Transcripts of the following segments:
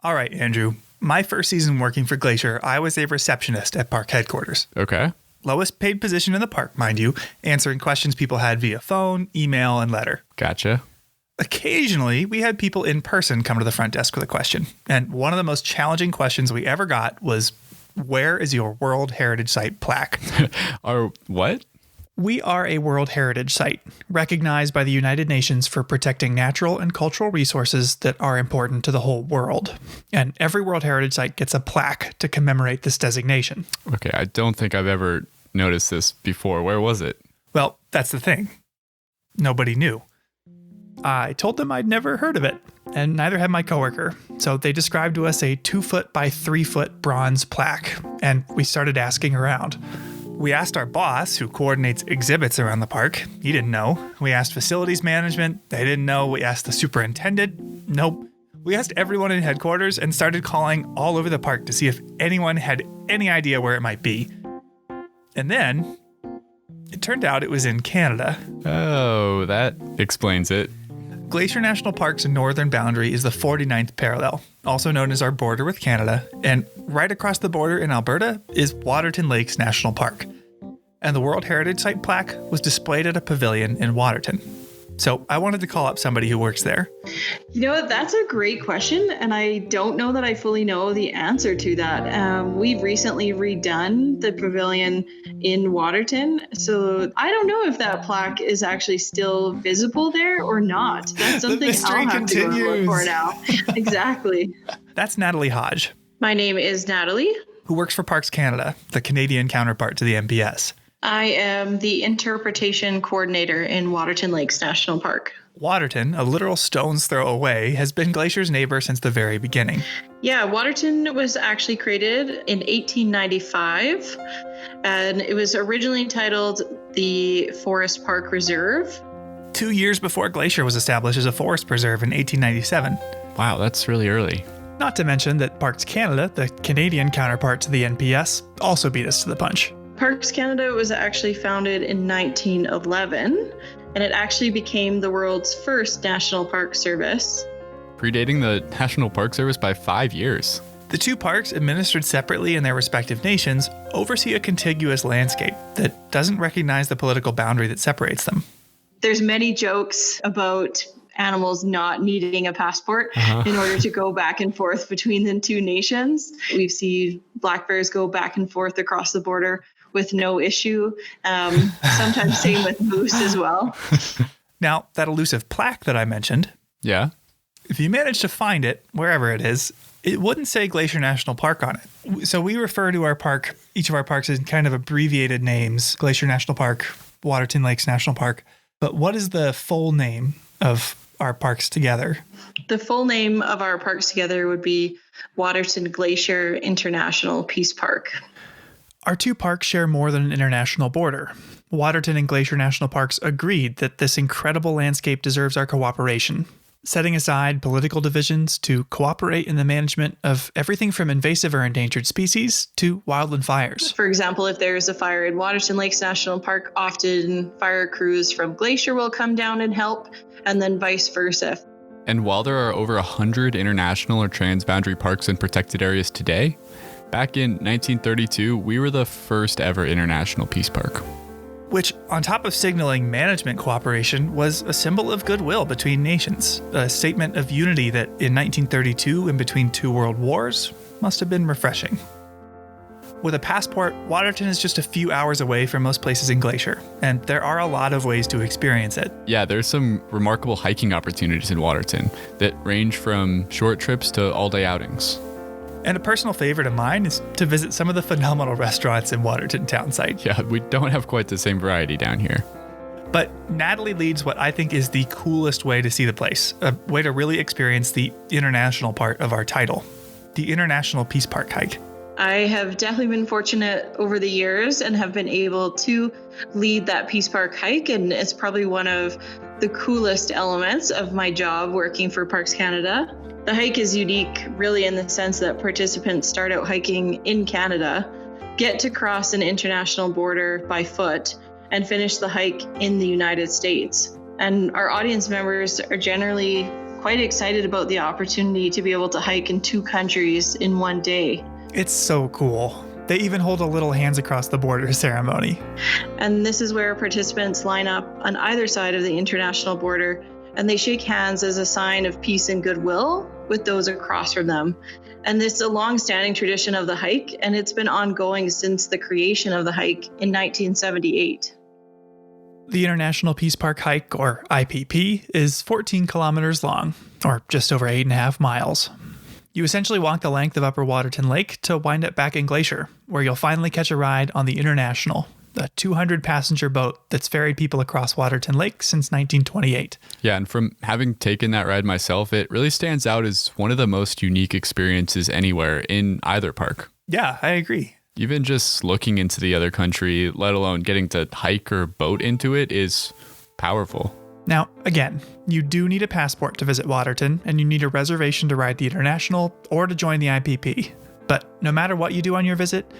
All right, Andrew. My first season working for Glacier, I was a receptionist at park headquarters. Okay. Lowest paid position in the park, mind you, answering questions people had via phone, email, and letter. Gotcha. Occasionally, we had people in person come to the front desk with a question. And one of the most challenging questions we ever got was, where is your World Heritage Site plaque? Or what? We are a World Heritage Site, recognized by the United Nations for protecting natural and cultural resources that are important to the whole world. And every World Heritage Site gets a plaque to commemorate this designation. Okay, I don't think I've ever noticed this before. Where was it? Well, that's the thing. Nobody knew. I told them I'd never heard of it, and neither had my coworker. So they described to us a 2-foot by 3-foot bronze plaque, and we started asking around. We asked our boss, who coordinates exhibits around the park. He didn't know. We asked facilities management. They didn't know. We asked the superintendent. Nope. We asked everyone in headquarters and started calling all over the park to see if anyone had any idea where it might be. And then it turned out it was in Canada. Oh, that explains it. Glacier National Park's northern boundary is the 49th parallel, also known as our border with Canada, and right across the border in Alberta is Waterton Lakes National Park. And the World Heritage Site plaque was displayed at a pavilion in Waterton. So I wanted to call up somebody who works there. You know, that's a great question, and I don't know that I fully know the answer to that. We've recently redone the pavilion in Waterton, so I don't know if that plaque is actually still visible there or not. That's something I'll have to go and look for now. Exactly. That's Natalie Hodge. My name is Natalie, who works for Parks Canada, the Canadian counterpart to the MPS. I am the interpretation coordinator in Waterton Lakes National Park. Waterton, a literal stone's throw away, has been Glacier's neighbor since the very beginning. Yeah, Waterton was actually created in 1895, and it was originally titled the Forest Park Reserve. 2 years before Glacier was established as a forest preserve in 1897. Wow, that's really early. Not to mention that Parks Canada, the Canadian counterpart to the NPS, also beat us to the punch. Parks Canada was actually founded in 1911, and it actually became the world's first national park service. Predating the National Park Service by 5 years. The two parks, administered separately in their respective nations, oversee a contiguous landscape that doesn't recognize the political boundary that separates them. There's many jokes about animals not needing a passport in order to go back and forth between the two nations. We've seen black bears go back and forth across the border with no issue. Sometimes same with moose as well. Now, that elusive plaque that I mentioned, yeah, if you manage to find it, wherever it is, it wouldn't say Glacier National Park on it. So we refer to our park, each of our parks, in kind of abbreviated names: Glacier National Park, Waterton Lakes National Park. But what is the full name of our parks together? The full name of our parks together would be Waterton Glacier International Peace Park. Our two parks share more than an international border. Waterton and Glacier National Parks agreed that this incredible landscape deserves our cooperation, setting aside political divisions to cooperate in the management of everything from invasive or endangered species to wildland fires. For example, if there's a fire in Waterton Lakes National Park, often fire crews from Glacier will come down and help, and then vice versa. And while there are over 100 international or transboundary parks and protected areas today, back in 1932, we were the first ever international peace park. Which, on top of signaling management cooperation, was a symbol of goodwill between nations, a statement of unity that in 1932, in between two world wars, must have been refreshing. With a passport, Waterton is just a few hours away from most places in Glacier, and there are a lot of ways to experience it. Yeah, there's some remarkable hiking opportunities in Waterton that range from short trips to all-day outings. And a personal favorite of mine is to visit some of the phenomenal restaurants in Waterton town site. Yeah, we don't have quite the same variety down here. But Natalie leads what I think is the coolest way to see the place, a way to really experience the international part of our title, the International Peace Park hike. I have definitely been fortunate over the years and have been able to lead that Peace Park hike, and it's probably one of the coolest elements of my job working for Parks Canada. The hike is unique really in the sense that participants start out hiking in Canada, get to cross an international border by foot, and finish the hike in the United States. And our audience members are generally quite excited about the opportunity to be able to hike in 2 countries in one day. It's so cool. They even hold a little hands across the border ceremony. And this is where participants line up on either side of the international border, and they shake hands as a sign of peace and goodwill with those across from them. And this is a long-standing tradition of the hike, and it's been ongoing since the creation of the hike in 1978. The International Peace Park Hike, or IPP, is 14 kilometers long, or just over 8.5 miles. You essentially walk the length of Upper Waterton Lake to wind up back in Glacier, where you'll finally catch a ride on the International, a 200-passenger boat that's ferried people across Waterton Lake since 1928. Yeah, and from having taken that ride myself, it really stands out as one of the most unique experiences anywhere in either park. Yeah, I agree. Even just looking into the other country, let alone getting to hike or boat into it, is powerful. Now, again, you do need a passport to visit Waterton, and you need a reservation to ride the International or to join the IPP. But no matter what you do on your visit,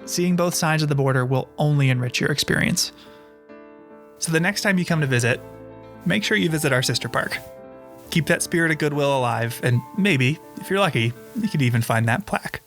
seeing both sides of the border will only enrich your experience. So the next time you come to visit, make sure you visit our sister park. Keep that spirit of goodwill alive, and maybe, if you're lucky, you could even find that plaque.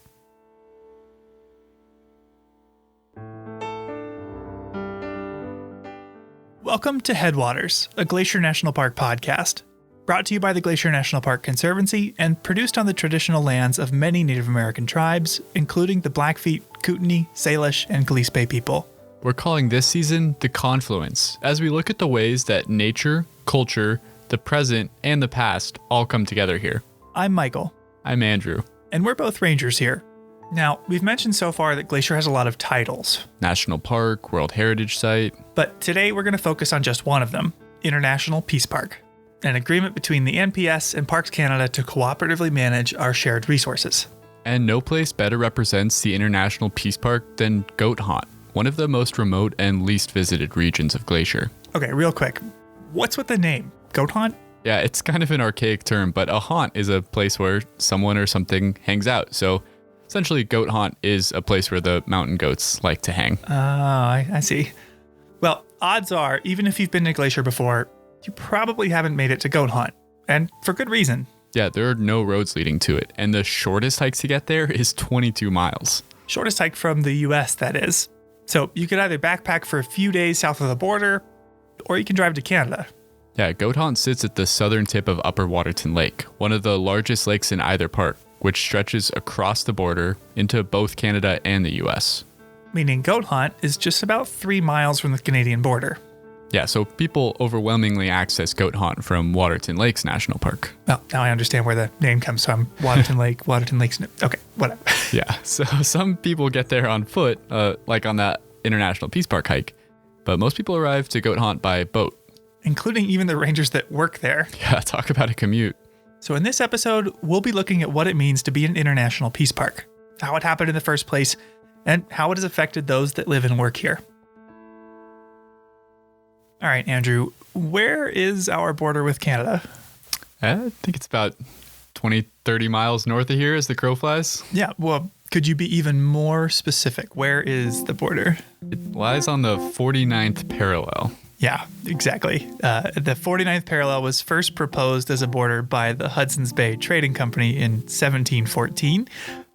Welcome to Headwaters, a Glacier National Park podcast, brought to you by the Glacier National Park Conservancy and produced on the traditional lands of many Native American tribes, including the Blackfeet, Kootenai, Salish, and Glacier people. We're calling this season the Confluence, as we look at the ways that nature, culture, the present, and the past all come together here. I'm Michael. I'm Andrew. And we're both rangers here. Now, we've mentioned so far that Glacier has a lot of titles. National Park, World Heritage Site. But today we're going to focus on just one of them, International Peace Park, an agreement between the NPS and Parks Canada to cooperatively manage our shared resources. And no place better represents the International Peace Park than Goat Haunt, one of the most remote and least visited regions of Glacier. Okay, real quick. What's with the name? Goat Haunt? Yeah, it's kind of an archaic term, but a haunt is a place where someone or something hangs out. So essentially, Goat Haunt is a place where the mountain goats like to hang. Oh, I see. Well, odds are, even if you've been to Glacier before, you probably haven't made it to Goat Haunt. And for good reason. Yeah, there are no roads leading to it. And the shortest hike to get there is 22 miles. Shortest hike from the US, that is. So you could either backpack for a few days south of the border, or you can drive to Canada. Yeah, Goat Haunt sits at the southern tip of Upper Waterton Lake, one of the largest lakes in either park, which stretches across the border into both Canada and the US. Meaning Goat Haunt is just about 3 miles from the Canadian border. Yeah, so people overwhelmingly access Goat Haunt from Waterton Lakes National Park. Well, now I understand where the name comes from. Waterton Lake, Waterton Lakes. Okay, whatever. Yeah, so some people get there on foot, like on that International Peace Park hike, but most people arrive to Goat Haunt by boat. Including even the rangers that work there. Yeah, talk about a commute. So in this episode, we'll be looking at what it means to be an international peace park, how it happened in the first place, and how it has affected those that live and work here. All right, Andrew, where is our border with Canada? I think it's about 20, 30 miles north of here as the crow flies. Yeah, well, could you be even more specific? Where is the border? It lies on the 49th parallel. Yeah, exactly. The 49th parallel was first proposed as a border by the Hudson's Bay Trading Company in 1714,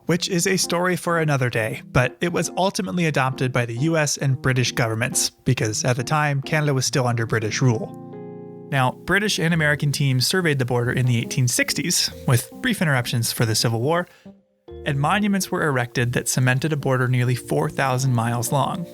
which is a story for another day, but it was ultimately adopted by the US and British governments, because at the time, Canada was still under British rule. Now, British and American teams surveyed the border in the 1860s, with brief interruptions for the Civil War, and monuments were erected that cemented a border nearly 4,000 miles long.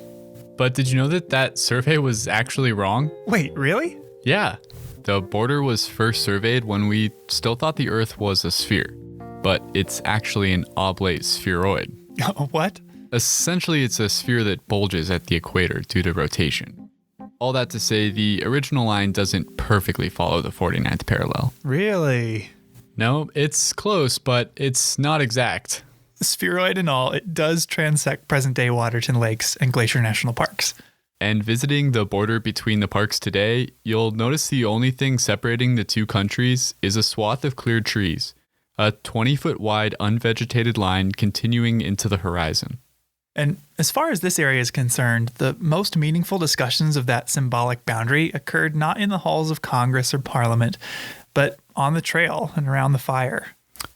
But did you know that that survey was actually wrong? Wait, really? Yeah. The border was first surveyed when we still thought the Earth was a sphere, but it's actually an oblate spheroid. What? Essentially, it's a sphere that bulges at the equator due to rotation. All that to say, the original line doesn't perfectly follow the 49th parallel. Really? No, it's close, but it's not exact. Spheroid and all, it does transect present-day Waterton Lakes and Glacier National Parks. And visiting the border between the parks today, you'll notice the only thing separating the two countries is a swath of cleared trees, a 20-foot wide unvegetated line continuing into the horizon. And as far as this area is concerned, the most meaningful discussions of that symbolic boundary occurred not in the halls of Congress or Parliament, but on the trail and around the fire.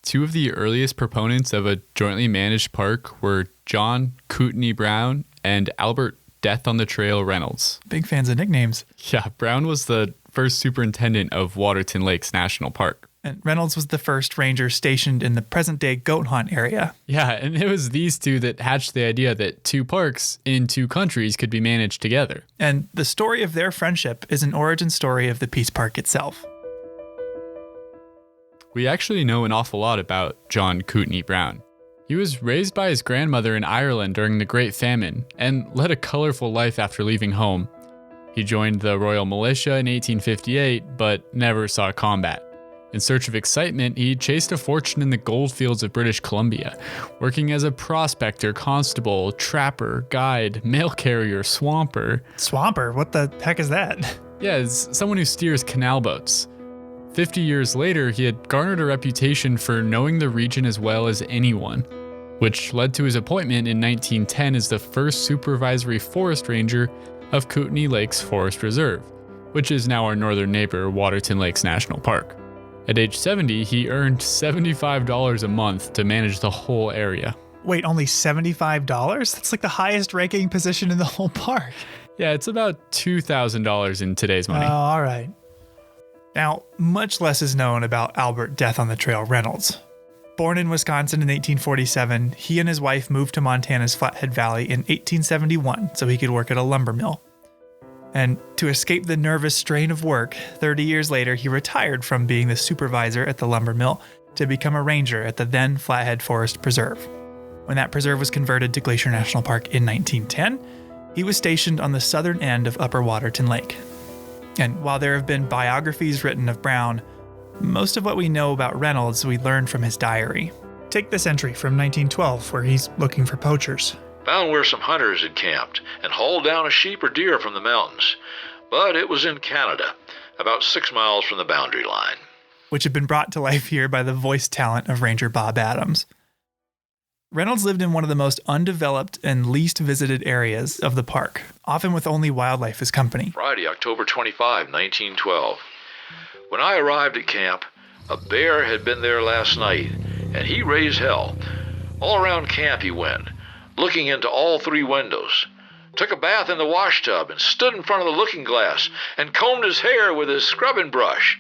Two of the earliest proponents of a jointly managed park were John Kootenai Brown and Albert Death on the Trail Reynolds. Big fans of nicknames. Yeah, Brown was the first superintendent of Waterton Lakes National Park. And Reynolds was the first ranger stationed in the present-day goat hunt area. Yeah, and it was these two that hatched the idea that two parks in two countries could be managed together. And the story of their friendship is an origin story of the Peace Park itself. We actually know an awful lot about John Kootenai Brown. He was raised by his grandmother in Ireland during the Great Famine and led a colorful life after leaving home. He joined the Royal Militia in 1858, but never saw combat. In search of excitement, he chased a fortune in the gold fields of British Columbia, working as a prospector, constable, trapper, guide, mail carrier, swamper. Swamper? What the heck is that? Yeah, it's someone who steers canal boats. 50 years later, he had garnered a reputation for knowing the region as well as anyone, which led to his appointment in 1910 as the first supervisory forest ranger of Kootenai Lakes Forest Reserve, which is now our northern neighbor, Waterton Lakes National Park. At age 70, he earned $75 a month to manage the whole area. Wait, only $75? That's like the highest ranking position in the whole park. Yeah, it's about $2,000 in today's money. Oh, all right. Now, much less is known about Albert Death on the Trail Reynolds. Born in Wisconsin in 1847, he and his wife moved to Montana's Flathead Valley in 1871 so he could work at a lumber mill. And to escape the nervous strain of work, 30 years later, he retired from being the supervisor at the lumber mill to become a ranger at the then Flathead Forest Preserve. When that preserve was converted to Glacier National Park in 1910, he was stationed on the southern end of Upper Waterton Lake. And while there have been biographies written of Brown, most of what we know about Reynolds we learned from his diary. Take this entry from 1912 where he's looking for poachers. Found where some hunters had camped and hauled down a sheep or deer from the mountains, but it was in Canada, about 6 miles from the boundary line. Which had been brought to life here by the voice talent of Ranger Bob Adams. Reynolds lived in one of the most undeveloped and least visited areas of the park, often with only wildlife as company. Friday, October 25, 1912. When I arrived at camp, a bear had been there last night, and he raised hell. All around camp he went, looking into all 3 windows. Took a bath in the wash tub and stood in front of the looking glass and combed his hair with his scrubbing brush.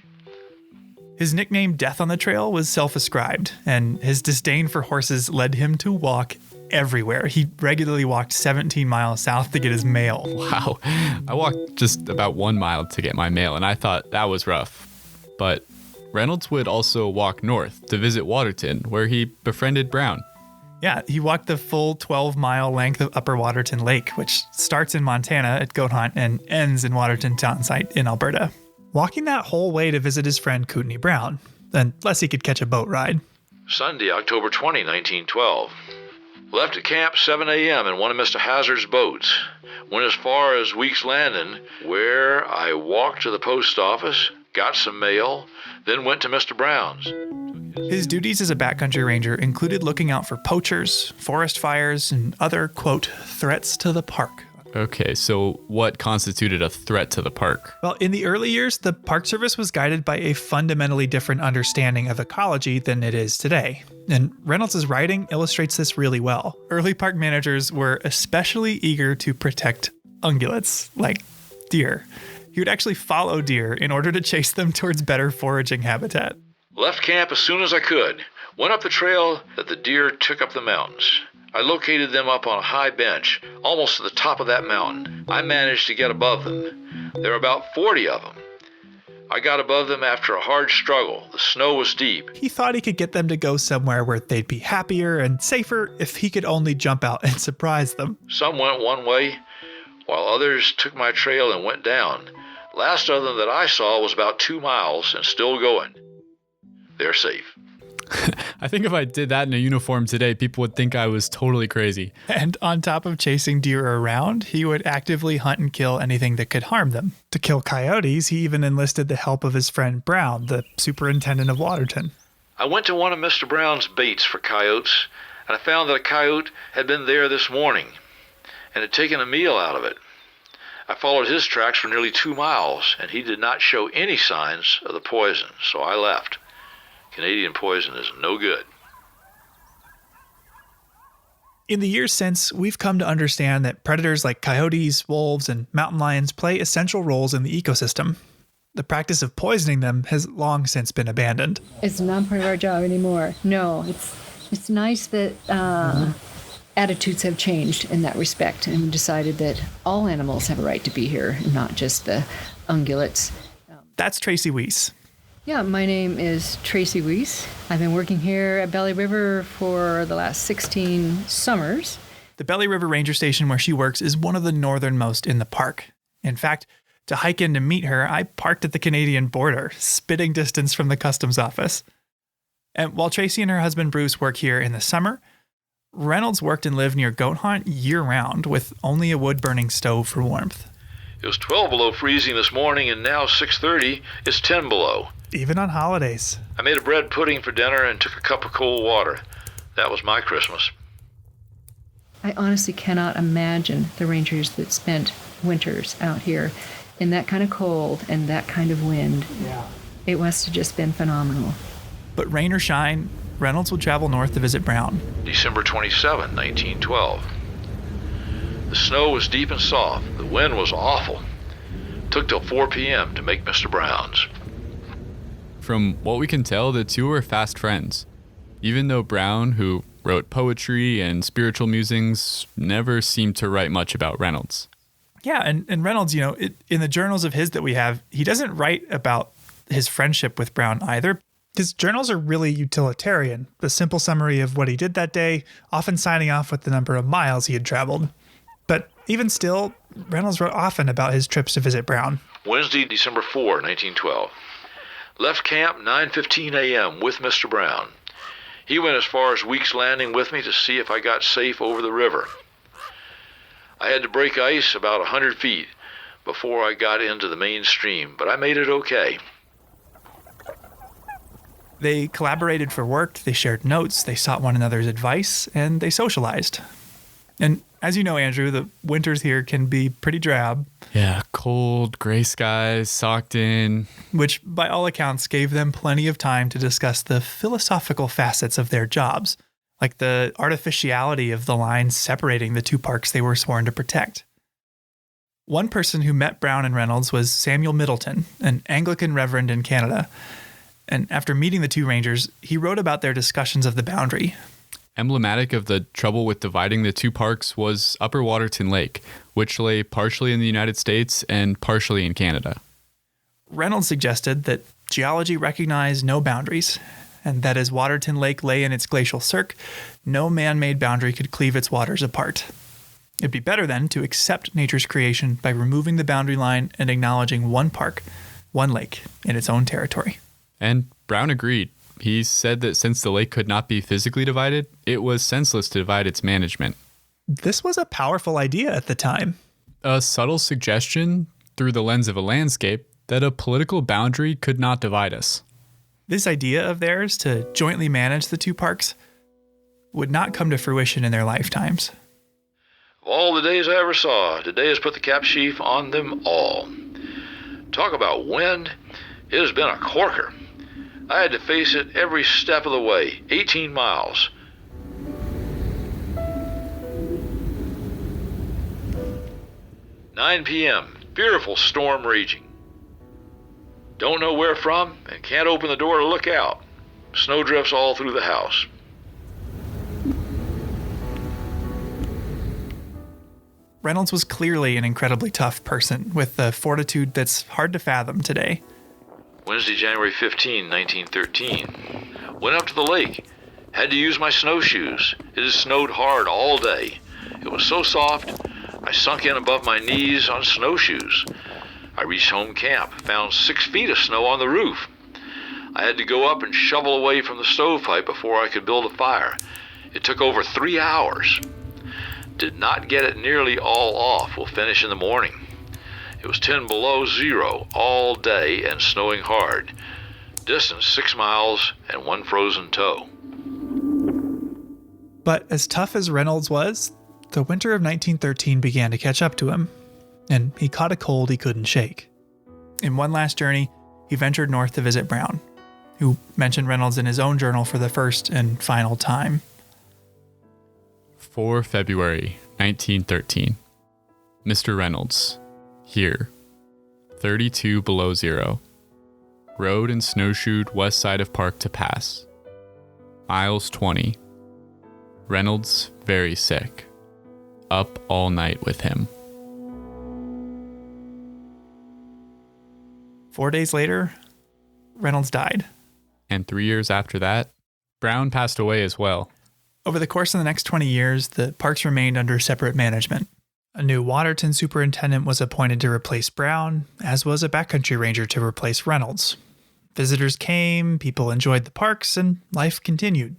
His nickname Death on the Trail was self-ascribed, and his disdain for horses led him to walk everywhere. He regularly walked 17 miles south to get his mail. Wow. I walked just about 1 mile to get my mail, and I thought that was rough. But Reynolds would also walk north to visit Waterton, where he befriended Brown. Yeah, he walked the full 12-mile length of Upper Waterton Lake, which starts in Montana at Goat Hunt and ends in Waterton Town Site in Alberta. Walking that whole way to visit his friend Kootenai Brown, unless he could catch a boat ride. Sunday, October 20, 1912. Left at camp 7 a.m. in one of Mr. Hazard's boats. Went as far as Weeks Landing, where I walked to the post office, got some mail, then went to Mr. Brown's. His duties as a backcountry ranger included looking out for poachers, forest fires, and other, quote, threats to the park. Okay, so what constituted a threat to the park? Well, in the early years, the Park Service was guided by a fundamentally different understanding of ecology than it is today. And Reynolds' writing illustrates this really well. Early park managers were especially eager to protect ungulates, like deer. He would actually follow deer in order to chase them towards better foraging habitat. Left camp as soon as I could. Went up the trail that the deer took up the mountains. I located them up on a high bench, almost to the top of that mountain. I managed to get above them. There were about 40 of them. I got above them after a hard struggle. The snow was deep. He thought he could get them to go somewhere where they'd be happier and safer if he could only jump out and surprise them. Some went one way, while others took my trail and went down. Last of them that I saw was about 2 miles and still going. They're safe. I think if I did that in a uniform today, people would think I was totally crazy. And on top of chasing deer around, he would actively hunt and kill anything that could harm them. To kill coyotes, he even enlisted the help of his friend Brown, the superintendent of Waterton. I went to one of Mr. Brown's baits for coyotes, and I found that a coyote had been there this morning and had taken a meal out of it. I followed his tracks for nearly 2 miles, and he did not show any signs of the poison, so I left. Canadian poison is no good. In the years since, we've come to understand that predators like coyotes, wolves, and mountain lions play essential roles in the ecosystem. The practice of poisoning them has long since been abandoned. It's not part of our job anymore. No, it's nice that attitudes have changed in that respect and decided that all animals have a right to be here, and not just the ungulates. That's Tracey Wiese. Yeah, my name is Tracey Wiese. I've been working here at Belly River for the last 16 summers. The Belly River Ranger Station where she works is one of the northernmost in the park. In fact, to hike in to meet her, I parked at the Canadian border, spitting distance from the customs office. And while Tracey and her husband Bruce work here in the summer, Reynolds worked and lived near Goat Haunt year-round with only a wood-burning stove for warmth. It was 12 below freezing this morning, and now 6:30, it's 10 below. Even on holidays. I made a bread pudding for dinner and took a cup of cold water. That was my Christmas. I honestly cannot imagine the rangers that spent winters out here in that kind of cold and that kind of wind. Yeah. It must have just been phenomenal. But rain or shine, Reynolds would travel north to visit Brown. December 27, 1912. The snow was deep and soft. The wind was awful. Took till 4 p.m. to make Mr. Brown's. From what we can tell, the two were fast friends. Even though Brown, who wrote poetry and spiritual musings, never seemed to write much about Reynolds. Yeah, and Reynolds, in the journals of his that we have, he doesn't write about his friendship with Brown either. His journals are really utilitarian, the simple summary of what he did that day, often signing off with the number of miles he had traveled. But even still, Reynolds wrote often about his trips to visit Brown. Wednesday, December 4, 1912. Left camp 9:15 a.m. with Mr. Brown. He went as far as Weeks Landing with me to see if I got safe over the river. I had to break ice about 100 feet before I got into the main stream, but I made it okay. They collaborated for work, they shared notes, they sought one another's advice, and they socialized. And as you know, Andrew, the winters here can be pretty drab. Yeah, cold, gray skies, socked in. Which, by all accounts, gave them plenty of time to discuss the philosophical facets of their jobs, like the artificiality of the lines separating the two parks they were sworn to protect. One person who met Brown and Reynolds was Samuel Middleton, an Anglican reverend in Canada. And after meeting the two rangers, he wrote about their discussions of the boundary. Emblematic of the trouble with dividing the two parks was Upper Waterton Lake, which lay partially in the United States and partially in Canada. Reynolds suggested that geology recognized no boundaries, and that as Waterton Lake lay in its glacial cirque, no man-made boundary could cleave its waters apart. It'd be better then to accept nature's creation by removing the boundary line and acknowledging one park, one lake, in its own territory. And Brown agreed. He said that since the lake could not be physically divided, it was senseless to divide its management. This was a powerful idea at the time. A subtle suggestion, through the lens of a landscape, that a political boundary could not divide us. This idea of theirs to jointly manage the two parks would not come to fruition in their lifetimes. Of all the days I ever saw, today has put the cap sheaf on them all. Talk about wind. It has been a corker. I had to face it every step of the way, 18 miles. "9 p.m., fearful storm raging. Don't know where from and can't open the door to look out. Snow drifts all through the house." Reynolds was clearly an incredibly tough person with a fortitude that's hard to fathom today. Wednesday, January 15, 1913. Went up to the lake. Had to use my snowshoes. It had snowed hard all day. It was so soft, I sunk in above my knees on snowshoes. I reached home camp, found 6 feet of snow on the roof. I had to go up and shovel away from the stovepipe before I could build a fire. It took over 3 hours. Did not get it nearly all off. We'll finish in the morning. It was 10 below zero all day and snowing hard. Distance 6 miles and 1 frozen toe. But as tough as Reynolds was, the winter of 1913 began to catch up to him. and he caught a cold he couldn't shake. In one last journey, he ventured north to visit Brown, who mentioned Reynolds in his own journal for the first and final time. 4 February 1913. Mr. Reynolds, here, 32 below zero. Rode and snowshoed west side of park to pass. Miles 20. Reynolds very sick. Up all night with him. 4 days later, Reynolds died. And 3 years after that, Brown passed away as well. Over the course of the next 20 years, the parks remained under separate management. A new Waterton superintendent was appointed to replace Brown, as was a backcountry ranger to replace Reynolds. Visitors came, people enjoyed the parks, and life continued.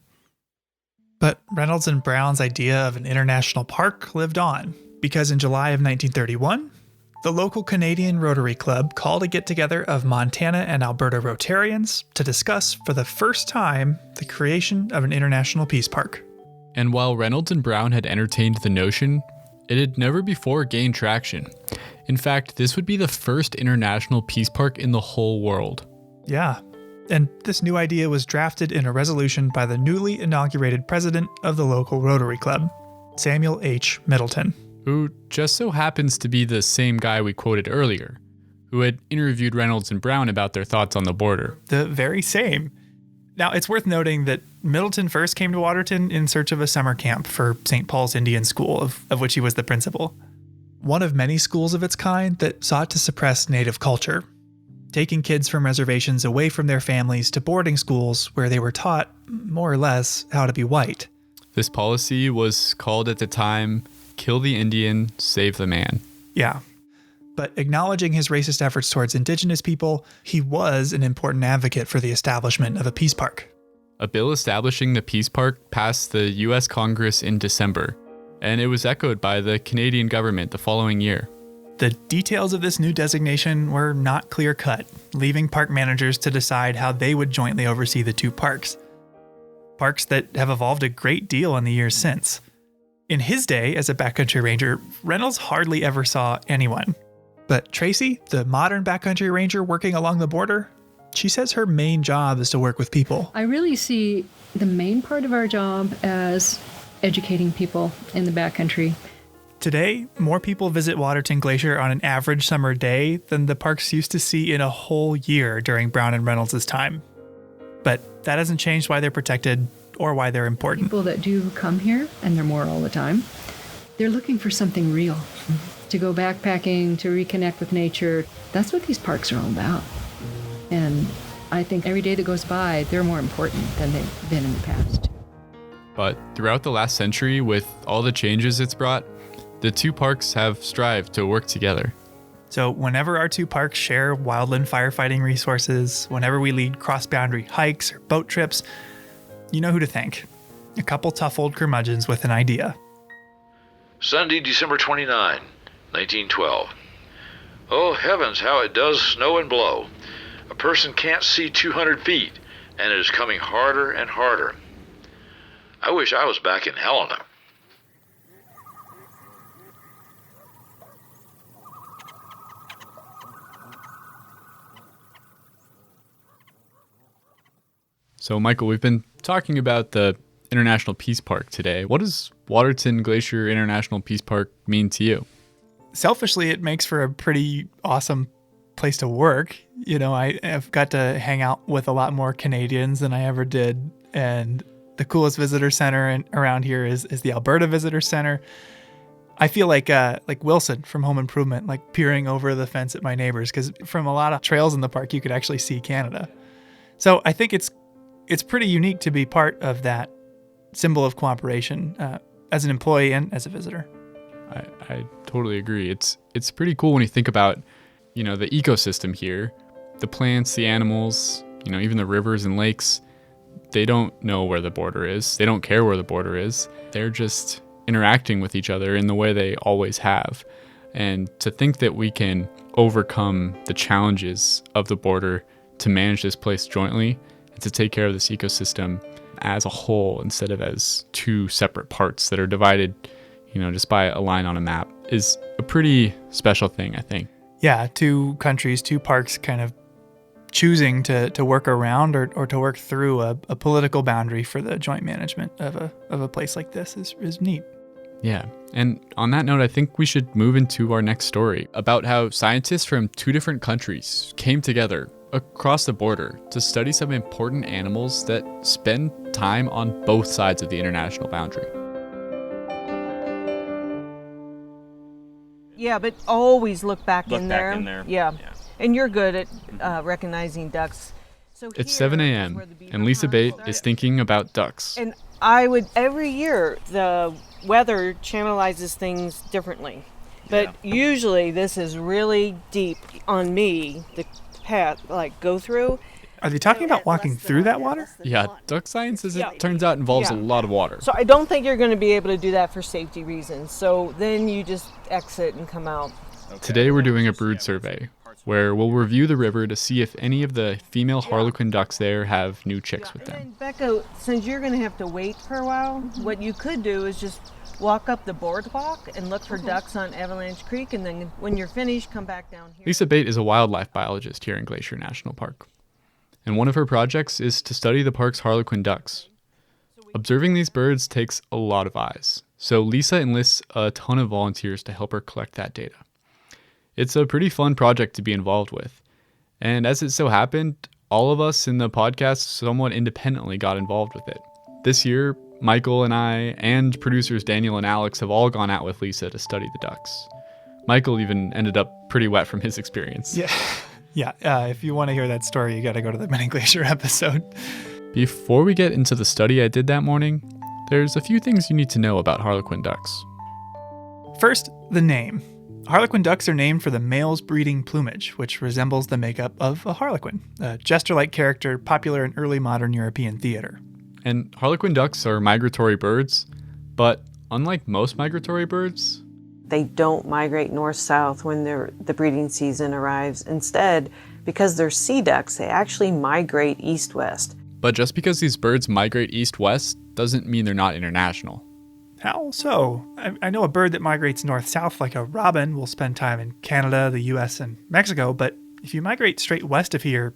But Reynolds and Brown's idea of an international park lived on, because in July of 1931, the local Canadian Rotary Club called a get-together of Montana and Alberta Rotarians to discuss, for the first time, the creation of an international peace park. And while Reynolds and Brown had entertained the notion, it had never before gained traction. In fact, this would be the first international peace park in the whole world. Yeah, and this new idea was drafted in a resolution by the newly inaugurated president of the local Rotary Club, Samuel H. Middleton. Who just so happens to be the same guy we quoted earlier, who had interviewed Reynolds and Brown about their thoughts on the border. The very same. Now, it's worth noting that Middleton first came to Waterton in search of a summer camp for St. Paul's Indian School, of which he was the principal. One of many schools of its kind that sought to suppress native culture, taking kids from reservations away from their families to boarding schools where they were taught, more or less, how to be white. This policy was called at the time, Kill the Indian, Save the Man. Yeah. But acknowledging his racist efforts towards indigenous people, he was an important advocate for the establishment of a peace park. A bill establishing the peace park passed the U.S. Congress in December, and it was echoed by the Canadian government the following year. The details of this new designation were not clear-cut, leaving park managers to decide how they would jointly oversee the two parks. Parks that have evolved a great deal in the years since. In his day as a backcountry ranger, Reynolds hardly ever saw anyone. But Tracey, the modern backcountry ranger working along the border, she says her main job is to work with people. I really see the main part of our job as educating people in the backcountry. Today, more people visit Waterton Glacier on an average summer day than the parks used to see in a whole year during Brown and Reynolds' time. But that hasn't changed why they're protected or why they're important. People that do come here, and they're more all the time, they're looking for something real. To go backpacking, to reconnect with nature. That's what these parks are all about. And I think every day that goes by, they're more important than they've been in the past. But throughout the last century, with all the changes it's brought, the two parks have strived to work together. So whenever our two parks share wildland firefighting resources, whenever we lead cross-boundary hikes or boat trips, you know who to thank. A couple tough old curmudgeons with an idea. Sunday, December 29, 1912. Oh heavens, how it does snow and blow. A person can't see 200 feet, and it is coming harder and harder. I wish I was back in Helena. So, Michael, we've been talking about the International Peace Park today. What does Waterton Glacier International Peace Park mean to you? Selfishly, it makes for a pretty awesome place to work. You know, I've got to hang out with a lot more Canadians than I ever did. And the coolest visitor center around here is the Alberta Visitor Center. I feel like Wilson from Home Improvement, like peering over the fence at my neighbors, because from a lot of trails in the park, you could actually see Canada. So I think it's pretty unique to be part of that symbol of cooperation as an employee and as a visitor. I totally agree. It's pretty cool when you think about, the ecosystem here, the plants, the animals, even the rivers and lakes. They don't know where the border is. They don't care where the border is. They're just interacting with each other in the way they always have. And to think that we can overcome the challenges of the border to manage this place jointly and to take care of this ecosystem as a whole instead of as two separate parts that are divided, just by a line on a map is a pretty special thing, I think. Yeah, two countries, two parks kind of choosing to work around or to work through a political boundary for the joint management of a place like this is neat. Yeah, and on that note, I think we should move into our next story about how scientists from two different countries came together across the border to study some important animals that spend time on both sides of the international boundary. Yeah, but always look back Look in back there. in there. Yeah. Yeah. And you're good at recognizing ducks. So It's here 7 is a.m., where the beaver and Lisa hunt Bate starts. is thinking about ducks. And I would, every year, the weather channelizes things differently. But usually this is really deep on me, the path, go through. Are they talking about walking through that water? Yeah, duck science, as it turns out, involves a lot of water. So I don't think you're going to be able to do that for safety reasons. So then you just exit and come out. Today we're doing a brood survey, where we'll review the river to see if any of the female harlequin ducks there have new chicks with them. And Becca, since you're going to have to wait for a while, what you could do is just walk up the boardwalk and look for ducks on Avalanche Creek, and then when you're finished, come back down here. Lisa Bate is a wildlife biologist here in Glacier National Park, and one of her projects is to study the park's harlequin ducks. Observing these birds takes a lot of eyes, so Lisa enlists a ton of volunteers to help her collect that data. It's a pretty fun project to be involved with, and as it so happened, all of us in the podcast somewhat independently got involved with it. This year, Michael and I and producers Daniel and Alex have all gone out with Lisa to study the ducks. Michael even ended up pretty wet from his experience. Yeah. If you want to hear that story, you got to go to the Mini Glacier episode. Before we get into the study I did that morning, there's a few things you need to know about harlequin ducks. First, the name. Harlequin ducks are named for the male's breeding plumage, which resembles the makeup of a harlequin, a jester-like character popular in early modern European theater. And harlequin ducks are migratory birds, but unlike most migratory birds, they don't migrate north-south when the breeding season arrives. Instead, because they're sea ducks, they actually migrate east-west. But just because these birds migrate east-west doesn't mean they're not international. How so? I know a bird that migrates north-south like a robin will spend time in Canada, the US, and Mexico, but if you migrate straight west of here,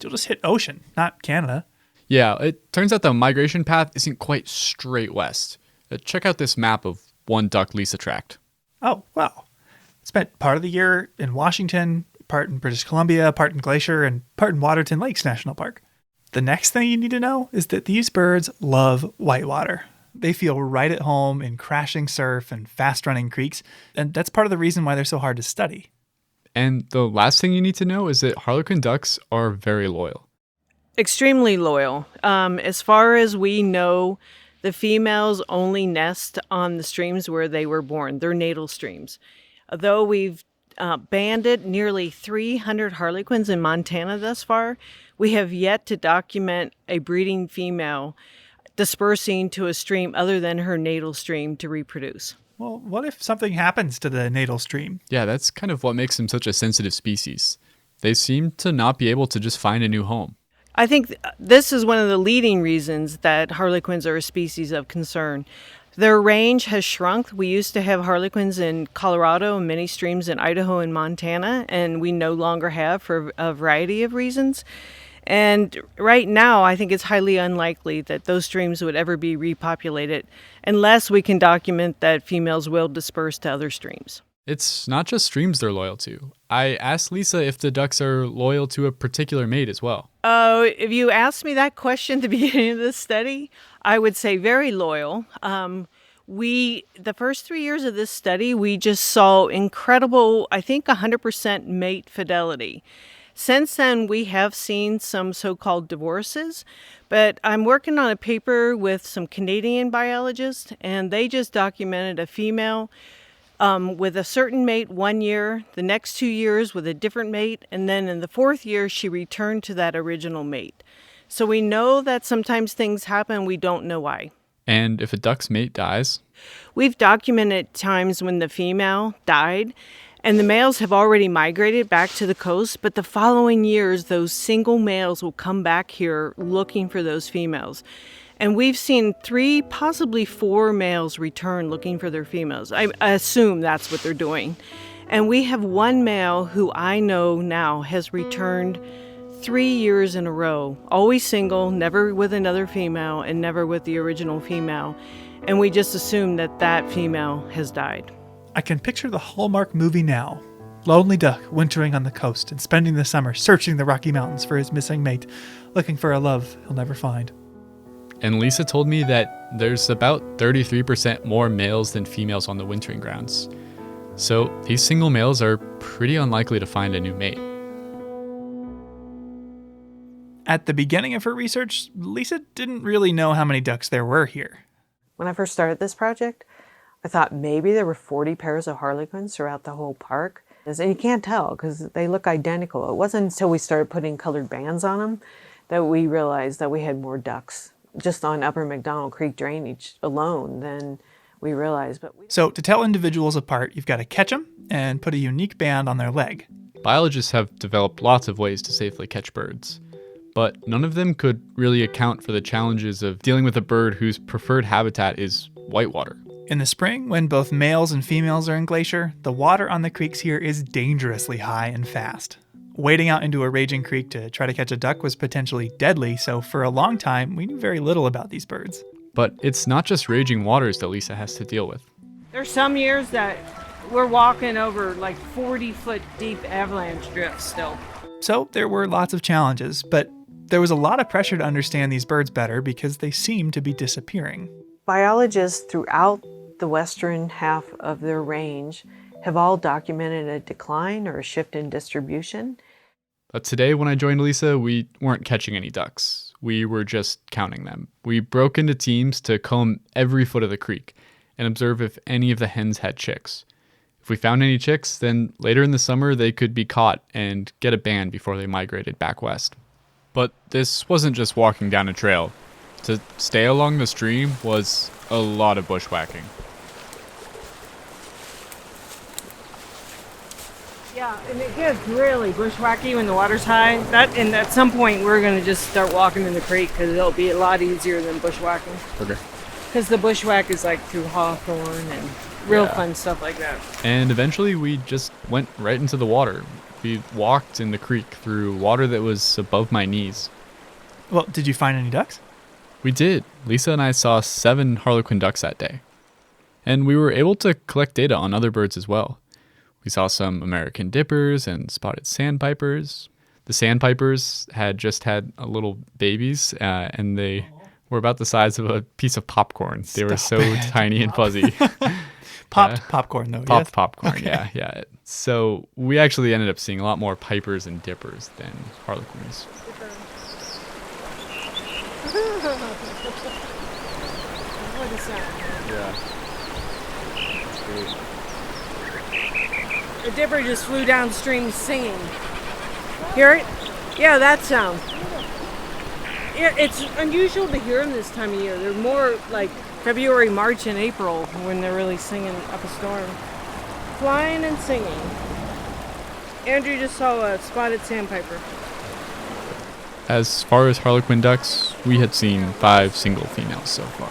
you'll just hit ocean, not Canada. Yeah, it turns out the migration path isn't quite straight west. Check out this map of one duck Lisa tracked. Oh, wow. Spent part of the year in Washington, part in British Columbia, part in Glacier, and part in Waterton Lakes National Park. The next thing you need to know is that these birds love whitewater. They feel right at home in crashing surf and fast-running creeks, and that's part of the reason why they're so hard to study. And the last thing you need to know is that harlequin ducks are very loyal. Extremely loyal. As far as we know, the females only nest on the streams where they were born, their natal streams. Though we've banded nearly 300 harlequins in Montana thus far, we have yet to document a breeding female dispersing to a stream other than her natal stream to reproduce. Well, what if something happens to the natal stream? Yeah, that's kind of what makes them such a sensitive species. They seem to not be able to just find a new home. I think this is one of the leading reasons that harlequins are a species of concern. Their range has shrunk. We used to have harlequins in Colorado and many streams in Idaho and Montana, and we no longer have for a variety of reasons. And right now, I think it's highly unlikely that those streams would ever be repopulated unless we can document that females will disperse to other streams. It's not just streams they're loyal to. I asked Lisa if the ducks are loyal to a particular mate as well. Oh, if you asked me that question at the beginning of this study, I would say very loyal. The first 3 years of this study, we just saw incredible, I think 100% mate fidelity. Since then, we have seen some so-called divorces, but I'm working on a paper with some Canadian biologists, and they just documented a female with a certain mate 1 year, the next 2 years with a different mate, and then in the 4th year, she returned to that original mate. So we know that sometimes things happen, we don't know why. And if a duck's mate dies? We've documented times when the female died, and the males have already migrated back to the coast, but the following years, those single males will come back here looking for those females. And we've seen 3, possibly 4 males return looking for their females. I assume that's what they're doing. And we have 1 male who I know now has returned 3 years in a row, always single, never with another female, and never with the original female. And we just assume that that female has died. I can picture the Hallmark movie now. Lonely duck wintering on the coast and spending the summer searching the Rocky Mountains for his missing mate, looking for a love he'll never find. And Lisa told me that there's about 33% more males than females on the wintering grounds. So these single males are pretty unlikely to find a new mate. At the beginning of her research, Lisa didn't really know how many ducks there were here. When I first started this project, I thought maybe there were 40 pairs of harlequins throughout the whole park. And you can't tell because they look identical. It wasn't until we started putting colored bands on them that we realized that we had more ducks just on Upper McDonald Creek drainage alone than we realized. So to tell individuals apart, you've got to catch them and put a unique band on their leg. Biologists have developed lots of ways to safely catch birds, but none of them could really account for the challenges of dealing with a bird whose preferred habitat is whitewater. In the spring, when both males and females are in Glacier, the water on the creeks here is dangerously high and fast. Wading out into a raging creek to try to catch a duck was potentially deadly, so for a long time, we knew very little about these birds. But it's not just raging waters that Lisa has to deal with. There's some years that we're walking over like 40-foot deep avalanche drifts still. So there were lots of challenges, but there was a lot of pressure to understand these birds better because they seemed to be disappearing. Biologists throughout the western half of their range have all documented a decline or a shift in distribution. But today when I joined Lisa, we weren't catching any ducks. We were just counting them. We broke into teams to comb every foot of the creek and observe if any of the hens had chicks. If we found any chicks, then later in the summer they could be caught and get a band before they migrated back west. But this wasn't just walking down a trail. To stay along the stream was a lot of bushwhacking. Yeah, and it gets really bushwhacky when the water's high. And at some point we're going to just start walking in the creek because it'll be a lot easier than bushwhacking. Okay. Because the bushwhack is like through hawthorn and real fun stuff like that. And eventually we just went right into the water. We walked in the creek through water that was above my knees. Well, did you find any ducks? We did. Lisa and I saw 7 harlequin ducks that day. And we were able to collect data on other birds as well. We saw some American dippers and spotted sandpipers. The sandpipers had just had little babies, and they were about the size of a piece of popcorn. They were so tiny and fuzzy. Popped popcorn, though, Popped yes? popcorn, Okay. yeah. So we actually ended up seeing a lot more pipers and dippers than harlequins. What is that? Yeah. The dipper just flew downstream singing. Hear it? Yeah, that sound. Yeah, it's unusual to hear them this time of year. They're more like February, March, and April when they're really singing up a storm. Flying and singing. Andrew just saw a spotted sandpiper. As far as harlequin ducks, we had seen 5 single females so far.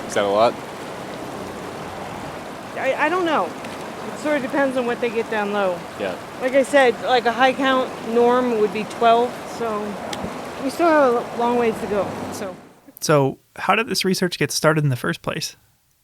Is that a lot? I don't know. It sort of depends on what they get down low. Yeah. Like I said, like a high count norm would be 12, so we still have a long ways to go. So how did this research get started in the first place?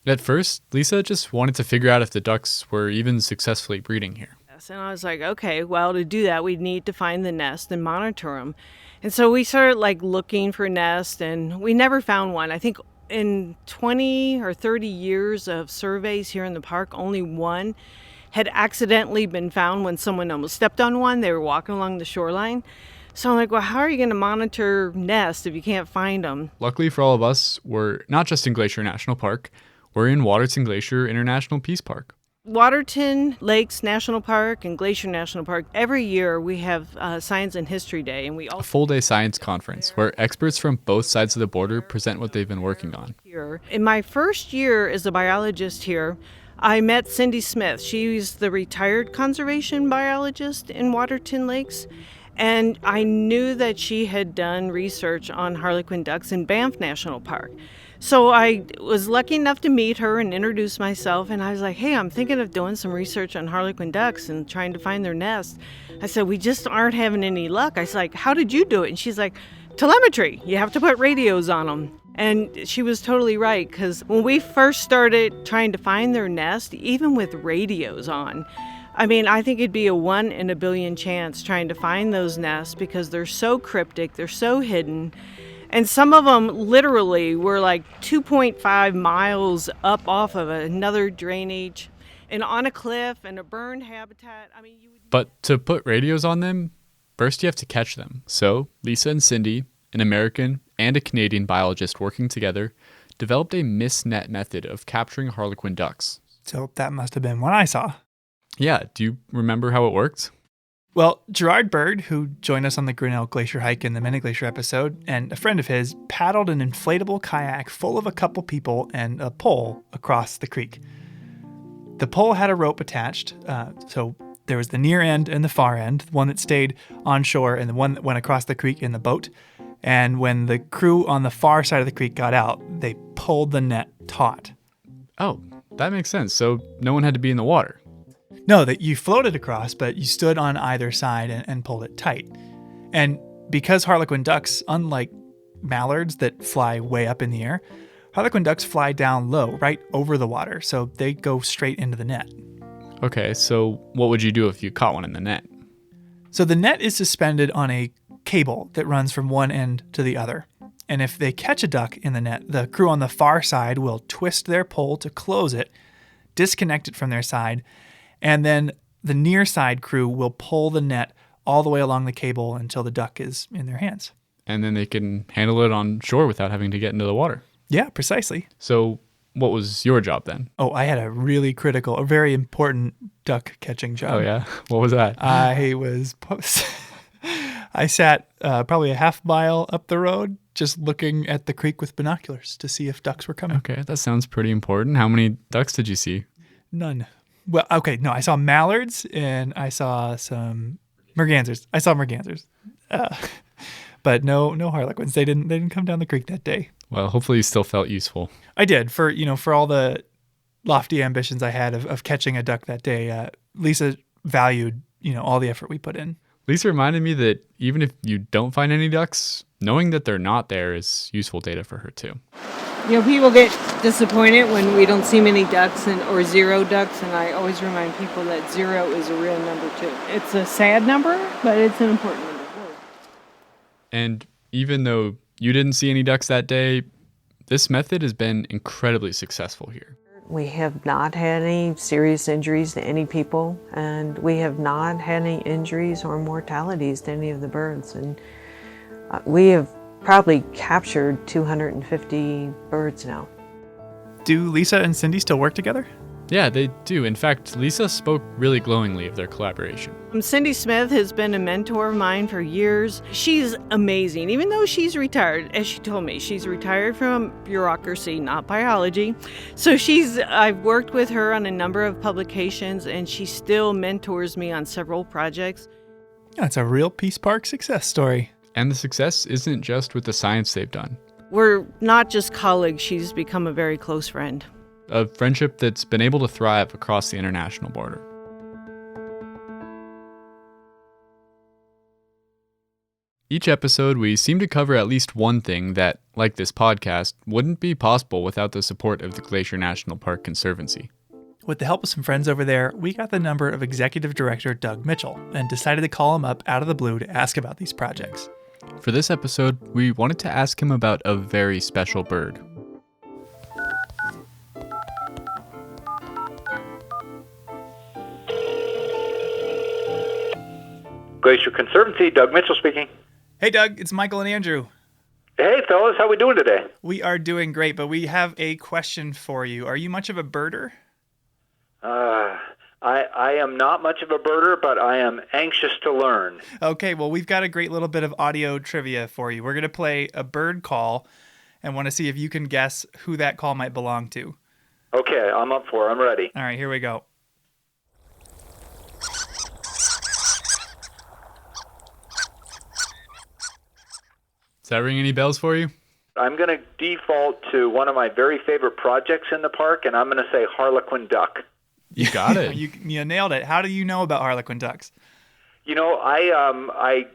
At first, Lisa just wanted to figure out if the ducks were even successfully breeding here. And I was like, okay, well, to do that, we'd need to find the nest and monitor them. And so we started like looking for nests, and we never found one. I think in 20 or 30 years of surveys here in the park, only one had accidentally been found when someone almost stepped on one. They were walking along the shoreline. So I'm like, well, how are you going to monitor nests if you can't find them? Luckily for all of us, we're not just in Glacier National Park, we're in Waterton Glacier International Peace Park. Waterton Lakes National Park and Glacier National Park, every year we have Science and History Day, and we A full-day science conference where experts from both sides of the border present what they've been working on. In my first year as a biologist here, I met Cindy Smith. She's the retired conservation biologist in Waterton Lakes, And I knew that she had done research on harlequin ducks in Banff National Park. So I was lucky enough to meet her and introduce myself. And I was like, hey, I'm thinking of doing some research on harlequin ducks and trying to find their nest. I said, we just aren't having any luck. I was like, how did you do it? And she's like, telemetry. You have to put radios on them. And she was totally right, because when we first started trying to find their nest, even with radios on, I think it'd be a 1 in a billion chance trying to find those nests because they're so cryptic, they're so hidden. And some of them literally were like 2.5 miles up off of another drainage and on a cliff and a burned habitat. But to put radios on them, first you have to catch them. So Lisa and Cindy, an American and a Canadian biologist working together, developed a mist net method of capturing harlequin ducks. So that must have been what I saw. Yeah, do you remember how it worked? Well, Gerard Bird, who joined us on the Grinnell Glacier hike in the Mini Glacier episode, and a friend of his paddled an inflatable kayak full of a couple people and a pole across the creek. The pole had a rope attached, so there was the near end and the far end, the one that stayed on shore and the one that went across the creek in the boat. And when the crew on the far side of the creek got out, they pulled the net taut. Oh, that makes sense. So no one had to be in the water. No, that you floated across, but you stood on either side and pulled it tight. And because harlequin ducks, unlike mallards that fly way up in the air, harlequin ducks fly down low, right over the water, so they go straight into the net. Okay, so what would you do if you caught one in the net? So the net is suspended on a cable that runs from one end to the other. And if they catch a duck in the net, the crew on the far side will twist their pole to close it, disconnect it from their side, and then the near side crew will pull the net all the way along the cable until the duck is in their hands. And then they can handle it on shore without having to get into the water. Yeah, precisely. So what was your job then? Oh, I had a really critical, a very important duck catching job. Oh, yeah? What was that? I sat probably a half mile up the road just looking at the creek with binoculars to see if ducks were coming. Okay, that sounds pretty important. How many ducks did you see? None. Well, okay, no, I saw mallards and I saw some mergansers. I saw mergansers, but no harlequins. They didn't come down the creek that day. Well, hopefully you still felt useful. I did for all the lofty ambitions I had of catching a duck that day. Lisa valued all the effort we put in. Lisa reminded me that even if you don't find any ducks, knowing that they're not there is useful data for her too. People get disappointed when we don't see many ducks or zero ducks, and I always remind people that 0 is a real number too. It's a sad number, but it's an important number. And even though you didn't see any ducks that day, this method has been incredibly successful here. We have not had any serious injuries to any people, and we have not had any injuries or mortalities to any of the birds. And we have probably captured 250 birds now. Do Lisa and Cindy still work together? Yeah, they do. In fact, Lisa spoke really glowingly of their collaboration. Cindy Smith has been a mentor of mine for years. She's amazing, even though she's retired. As she told me, she's retired from bureaucracy, not biology. So I've worked with her on a number of publications, and she still mentors me on several projects. That's a real Peace Park success story. And the success isn't just with the science they've done. We're not just colleagues, she's become a very close friend. A friendship that's been able to thrive across the international border. Each episode, we seem to cover at least one thing that, like this podcast, wouldn't be possible without the support of the Glacier National Park Conservancy. With the help of some friends over there, we got the number of Executive Director Doug Mitchell and decided to call him up out of the blue to ask about these projects. For this episode, we wanted to ask him about a very special bird. Glacier Conservancy, Doug Mitchell speaking. Hey, Doug, it's Michael and Andrew. Hey, fellas, how we doing today? We are doing great, but we have a question for you. Are you much of a birder? I am not much of a birder, but I am anxious to learn. Okay, well, we've got a great little bit of audio trivia for you. We're going to play a bird call and want to see if you can guess who that call might belong to. Okay, I'm up for it. I'm ready. All right, here we go. Does that ring any bells for you? I'm going to default to one of my very favorite projects in the park, and I'm going to say Harlequin duck. You got it. You nailed it. How do you know about Harlequin ducks? You know, I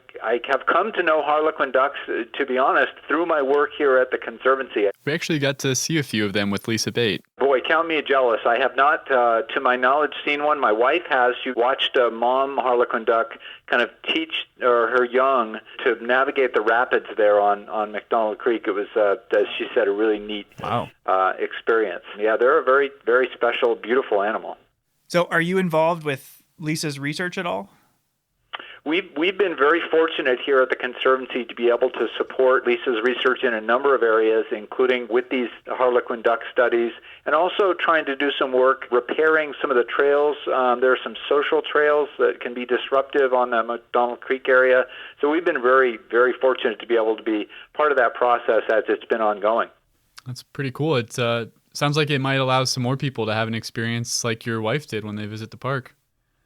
have come to know Harlequin ducks, to be honest, through my work here at the Conservancy. We actually got to see a few of them with Lisa Bate. Boy, count me jealous. I have not, to my knowledge, seen one. My wife has. She watched a mom Harlequin duck kind of teach her young to navigate the rapids there on McDonald Creek. It was, as she said, a really neat experience. Yeah, they're a very, very special, beautiful animal. So are you involved with Lisa's research at all? We've been very fortunate here at the Conservancy to be able to support Lisa's research in a number of areas, including with these Harlequin duck studies, and also trying to do some work repairing some of the trails. There are some social trails that can be disruptive on the McDonald Creek area. So we've been very, very fortunate to be able to be part of that process as it's been ongoing. That's pretty cool. It sounds like it might allow some more people to have an experience like your wife did when they visit the park.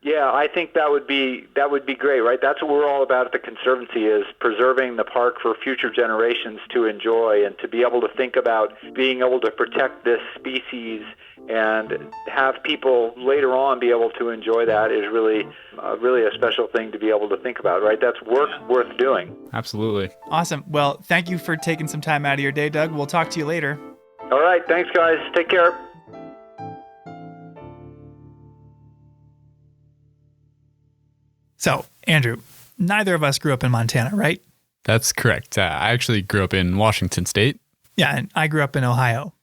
Yeah, I think that would be great, right? That's what we're all about at the Conservancy, is preserving the park for future generations to enjoy, and to be able to think about being able to protect this species and have people later on be able to enjoy that is really a special thing to be able to think about, right? That's work worth doing. Absolutely. Awesome. Well, thank you for taking some time out of your day, Doug. We'll talk to you later. All right. Thanks, guys. Take care. So, Andrew, neither of us grew up in Montana, right? That's correct. I actually grew up in Washington State. Yeah, and I grew up in Ohio.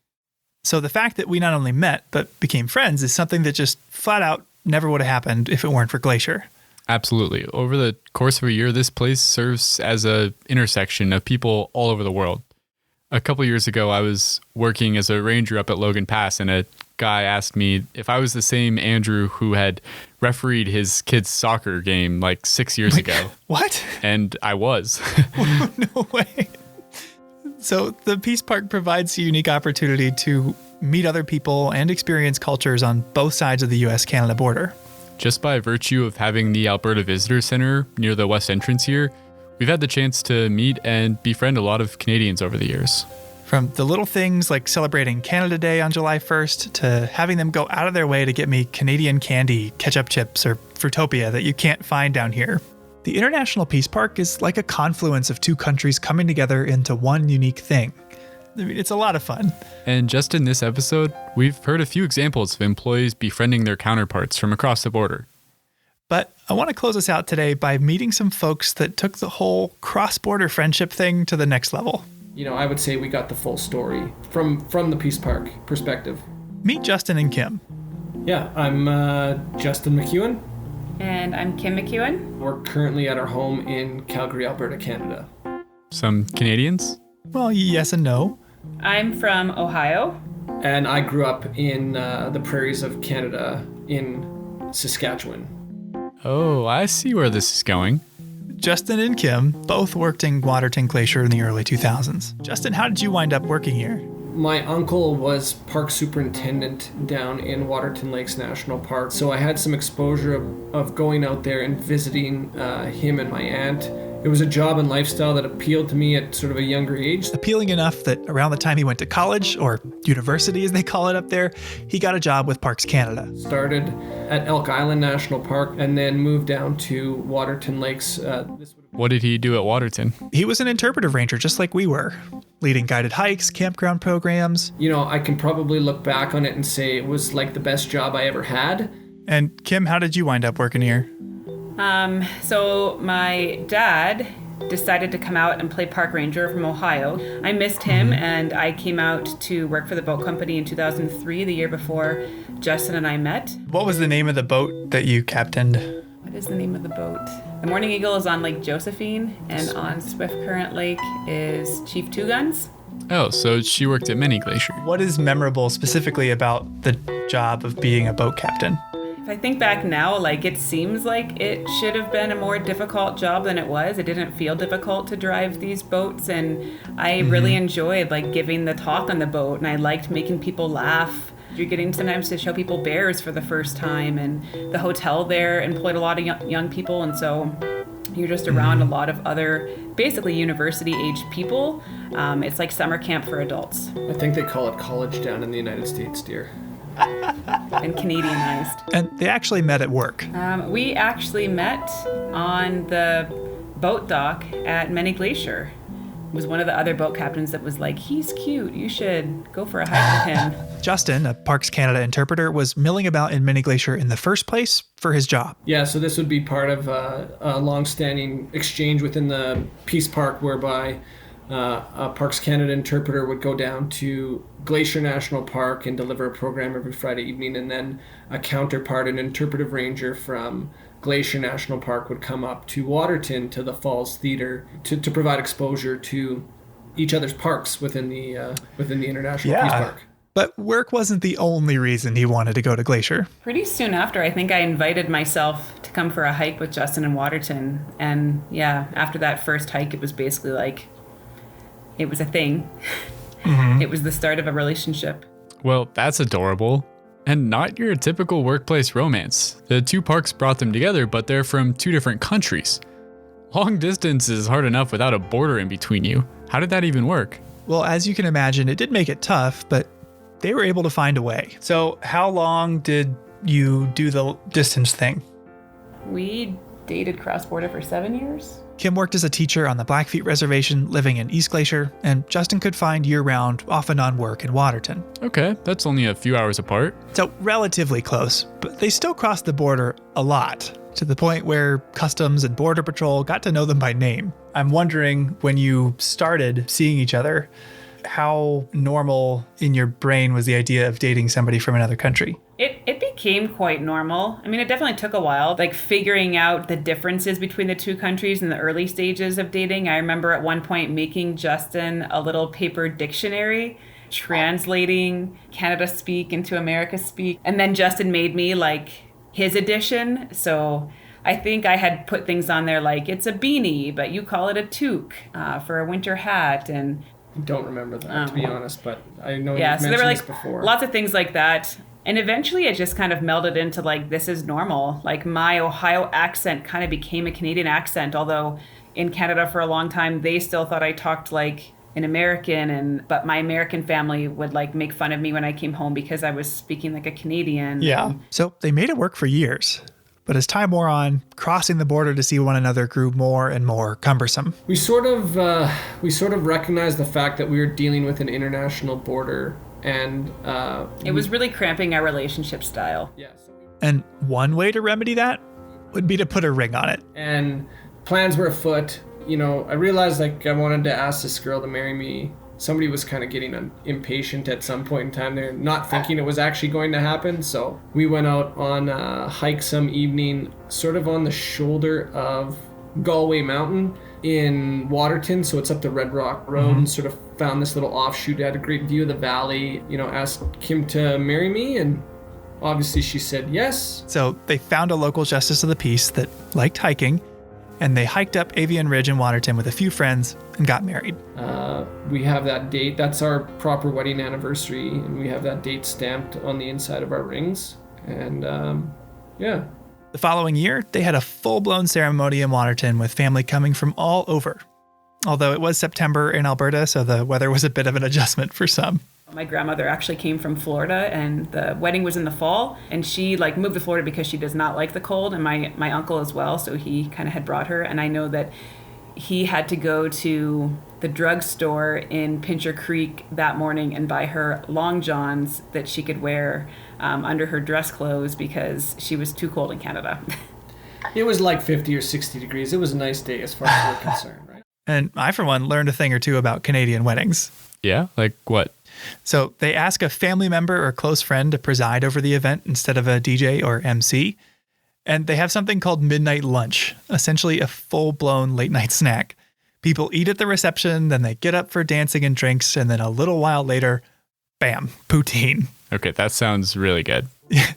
So the fact that we not only met, but became friends is something that just flat out never would have happened if it weren't for Glacier. Absolutely. Over the course of a year, this place serves as an intersection of people all over the world. A couple years ago, I was working as a ranger up at Logan Pass, and a guy asked me if I was the same Andrew who had refereed his kid's soccer game like 6 years ago. What? And I was. No way. So the Peace Park provides a unique opportunity to meet other people and experience cultures on both sides of the U.S.-Canada border. Just by virtue of having the Alberta Visitor Center near the west entrance here, we've had the chance to meet and befriend a lot of Canadians over the years. From the little things like celebrating Canada Day on July 1st to having them go out of their way to get me Canadian candy, ketchup chips, or Fruitopia that you can't find down here. The International Peace Park is like a confluence of two countries coming together into one unique thing. I mean, it's a lot of fun. And just in this episode, we've heard a few examples of employees befriending their counterparts from across the border. But I want to close us out today by meeting some folks that took the whole cross-border friendship thing to the next level. You know, I would say we got the full story from the Peace Park perspective. Meet Justin and Kim. Yeah, I'm Justin McKeown. And I'm Kim McKeown. We're currently at our home in Calgary, Alberta, Canada. Some Canadians? Well, yes and no. I'm from Ohio. And I grew up in the prairies of Canada in Saskatchewan. Oh, I see where this is going. Justin and Kim both worked in Waterton Glacier in the early 2000s. Justin, how did you wind up working here? My uncle was park superintendent down in Waterton Lakes National Park, so I had some exposure of going out there and visiting him and my aunt. It was a job and lifestyle that appealed to me at sort of a younger age. Appealing enough that around the time he went to college, or university as they call it up there, he got a job with Parks Canada. Started at Elk Island National Park and then moved down to Waterton Lakes. What did he do at Waterton? He was an interpretive ranger just like we were, leading guided hikes, campground programs. You know, I can probably look back on it and say it was like the best job I ever had. And Kim, how did you wind up working here? So my dad decided to come out and play park ranger from Ohio. I missed him and I came out to work for the boat company in 2003, the year before Justin and I met. What was the name of the boat that you captained? What is the name of the boat? The Morning Eagle is on Lake Josephine, and on Swift Current Lake is Chief Two Guns. Oh, so she worked at many Glacier. What is memorable specifically about the job of being a boat captain? If I think back now, like, it seems like it should have been a more difficult job than it was. It didn't feel difficult to drive these boats, and I really enjoyed like giving the talk on the boat, and I liked making people laugh. You're getting sometimes to show people bears for the first time, and the hotel there employed a lot of young people, and so You're just around a lot of other, basically university-aged people. It's like summer camp for adults. I think they call it college down in the United States, dear. And Canadianized. And they actually met at work. We actually met on the boat dock at Glacier. It was one of the other boat captains that was like, he's cute, you should go for a hike with him. Justin, a Parks Canada interpreter, was milling about in Glacier in the first place for his job. Yeah, so this would be part of a long-standing exchange within the Peace Park whereby a Parks Canada interpreter would go down to Glacier National Park and deliver a program every Friday evening, and then a counterpart, an interpretive ranger from Glacier National Park, would come up to Waterton to the Falls Theater to provide exposure to each other's parks within the International Peace Park. But work wasn't the only reason he wanted to go to Glacier. Pretty soon after, I think I invited myself to come for a hike with Justin in Waterton. And yeah, after that first hike, it was basically like, it was a thing. It was the start of a relationship. Well, that's adorable. And not your typical workplace romance. The two parks brought them together, but they're from two different countries. Long distance is hard enough without a border in between you. How did that even work? Well, as you can imagine, it did make it tough, but they were able to find a way. So how long did you do the distance thing? We dated cross-border for 7 years. Kim worked as a teacher on the Blackfeet Reservation living in East Glacier, and Justin could find year-round, off-and-on work in Waterton. Okay, that's only a few hours apart. So relatively close, but they still crossed the border a lot, to the point where Customs and Border Patrol got to know them by name. I'm wondering, when you started seeing each other, how normal in your brain was the idea of dating somebody from another country? It became quite normal. I mean, it definitely took a while, like figuring out the differences between the two countries in the early stages of dating. I remember at one point making Justin a little paper dictionary, translating Canada speak into America speak. And then Justin made me like his edition. So I think I had put things on there like, it's a beanie, but you call it a toque for a winter hat. And I don't remember that, to be honest, but I know yeah, you've so mentioned there were this like before. lots of things like that. And eventually it just kind of melded into like, this is normal. Like my Ohio accent kind of became a Canadian accent, although in Canada for a long time, they still thought I talked like an American, but my American family would like make fun of me when I came home because I was speaking like a Canadian. Yeah. So they made it work for years. But as time wore on, crossing the border to see one another grew more and more cumbersome. We sort of recognized the fact that we were dealing with an international border, and it was really cramping our relationship style. Yes. And one way to remedy that would be to put a ring on it. And plans were afoot. You know, I realized like I wanted to ask this girl to marry me. Somebody was kind of getting impatient at some point in time. They're not thinking it was actually going to happen. So we went out on a hike some evening, sort of on the shoulder of Galway Mountain in Waterton. So it's up the Red Rock Road, and sort of found this little offshoot. Had a great view of the valley. You know, asked Kim to marry me, and obviously she said yes. So they found a local justice of the peace that liked hiking, and they hiked up Avian Ridge in Waterton with a few friends and got married. We have that date. That's our proper wedding anniversary, and we have that date stamped on the inside of our rings. And yeah. The following year, they had a full-blown ceremony in Waterton with family coming from all over. Although it was September in Alberta, so the weather was a bit of an adjustment for some. My grandmother actually came from Florida, and the wedding was in the fall, and she like moved to Florida because she does not like the cold, and my uncle as well, so he kind of had brought her. And I know that he had to go to the drugstore in Pincher Creek that morning and buy her long johns that she could wear under her dress clothes because she was too cold in Canada. It was like 50 or 60 degrees. It was a nice day as far as we're concerned, right? And I, for one, learned a thing or two about Canadian weddings. Yeah? Like what? So they ask a family member or close friend to preside over the event instead of a DJ or MC. And they have something called midnight lunch, essentially a full-blown late-night snack. People eat at the reception, then they get up for dancing and drinks, and then a little while later, bam, poutine. Okay, that sounds really good.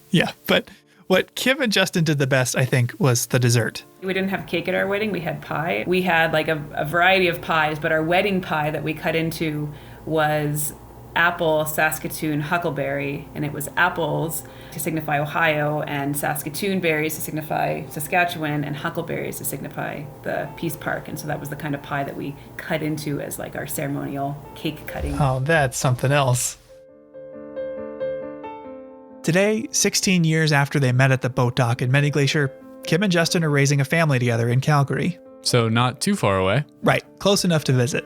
Yeah, but what Kim and Justin did the best, I think, was the dessert. We didn't have cake at our wedding. We had pie. We had like a variety of pies, but our wedding pie that we cut into was apple, Saskatoon, huckleberry, and it was apples to signify Ohio and Saskatoon berries to signify Saskatchewan and huckleberries to signify the Peace Park. And so that was the kind of pie that we cut into as like our ceremonial cake cutting. Oh, that's something else. Today, 16 years after they met at the boat dock in Many Glacier, Kim and Justin are raising a family together in Calgary. So not too far away. Right, close enough to visit.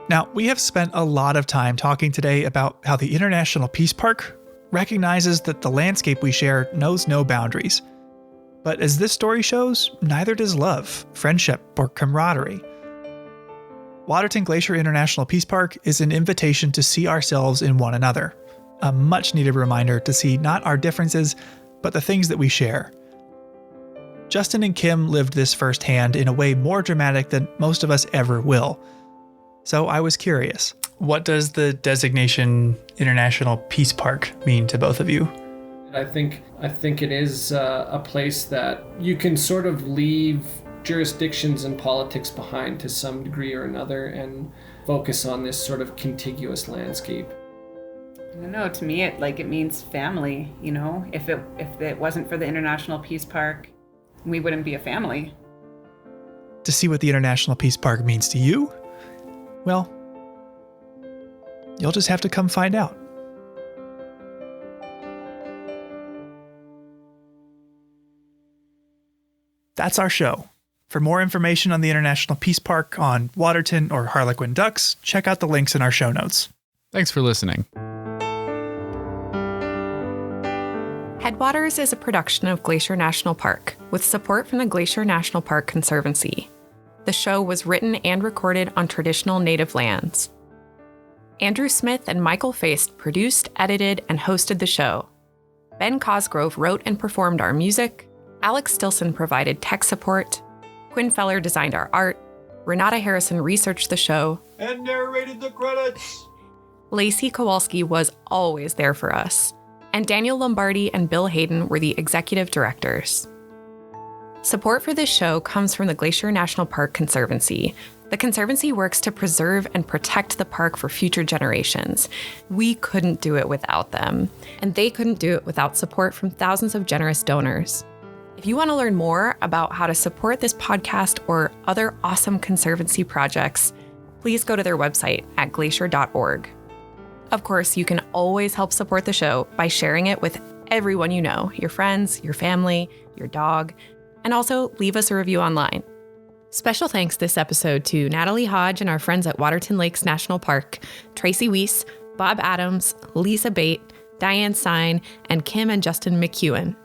Now, we have spent a lot of time talking today about how the International Peace Park recognizes that the landscape we share knows no boundaries. But as this story shows, neither does love, friendship, or camaraderie. Waterton Glacier International Peace Park is an invitation to see ourselves in one another. A much-needed reminder to see not our differences, but the things that we share. Justin and Kim lived this firsthand in a way more dramatic than most of us ever will. So I was curious, what does the designation International Peace Park mean to both of you? I think it is a place that you can sort of leave jurisdictions and politics behind to some degree or another and focus on this sort of contiguous landscape. I don't know, to me it means family, you know? If it wasn't for the International Peace Park, we wouldn't be a family. To see what the International Peace Park means to you? Well, you'll just have to come find out. That's our show. For more information on the International Peace Park, on Waterton or Harlequin ducks, check out the links in our show notes. Thanks for listening. Headwaters is a production of Glacier National Park, with support from the Glacier National Park Conservancy. The show was written and recorded on traditional native lands. Andrew Smith and Michael Feist produced, edited, and hosted the show. Ben Cosgrove wrote and performed our music. Alex Stilson provided tech support. Quinn Feller designed our art. Renata Harrison researched the show. And narrated the credits. Lacey Kowalski was always there for us. And Daniel Lombardi and Bill Hayden were the executive directors. Support for this show comes from the Glacier National Park Conservancy. The Conservancy works to preserve and protect the park for future generations. We couldn't do it without them, and they couldn't do it without support from thousands of generous donors. If you want to learn more about how to support this podcast or other awesome Conservancy projects, please go to their website at glacier.org. Of course, you can always help support the show by sharing it with everyone you know, your friends, your family, your dog, and also leave us a review online. Special thanks this episode to Natalie Hodge and our friends at Waterton Lakes National Park, Tracey Wiese, Bob Adams, Lisa Bate, Diane Sine, and Kim and Justin McKeown.